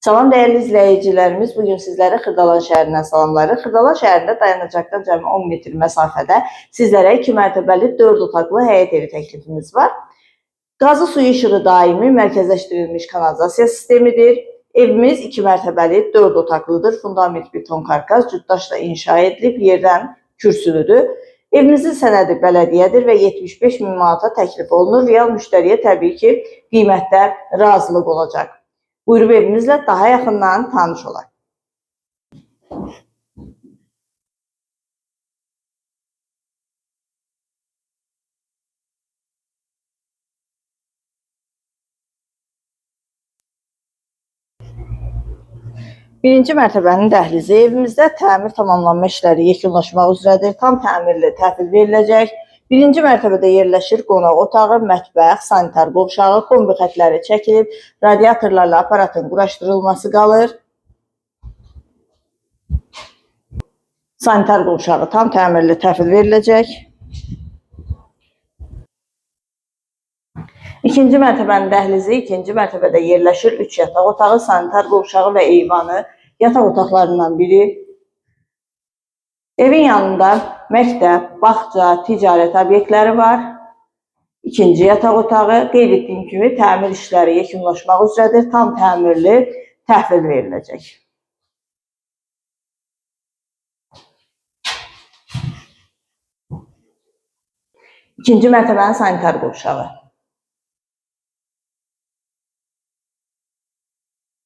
Salam dəyərli izləyicilərimiz, bugün sizlərə Xırdalan şəhərindən salamları. Xırdalan şəhərində dayanacaqdan cəmi 10 metr məsafədə sizlərə 2 mərtəbəli 4 otaqlı həyət evi təklifimiz var. Qazı suyu işığı daimi mərkəzləşdirilmiş kanalizasiya sistemidir. Evimiz 2 mərtəbəli 4 otaqlıdır. Fundament beton karkas cütdaşla inşa edilib, yerdən kürsülüdür. Evimizin sənədi bələdiyyədir və 75 min manata təklif olunur. Real müştəriyə təbii ki, qiymətdə razılıq olacaq. Buyurub evimizlə daha yaxından tanış olaq. Birinci mərtəbənin dəhlizi evimizdə təmir tamamlanma işləri yekunlaşmaq üzrədir. Tam təmirli təhvil veriləcək. Birinci mərtəbədə yerləşir qonaq otağı, mətbəx, sanitar qovşağı, kombi xətləri çəkilib, radiatorlarla aparatın quraşdırılması qalır. Sanitar qovşağı tam təmirli təhvil veriləcək. İkinci mərtəbənin dəhlizi ikinci mərtəbədə yerləşir 3 yataq otağı, sanitar qovşağı və eyvanı yataq otaqlarından biri. Evin yanında məktəb, bağça, ticarət obyektləri var. İkinci yataq otağı, qeyd etdiyim kimi təmir işləri yekunlaşmaq üzrədir. Tam təmirli təhvil veriləcək. İkinci mərtəbənin sanitar qovşağı.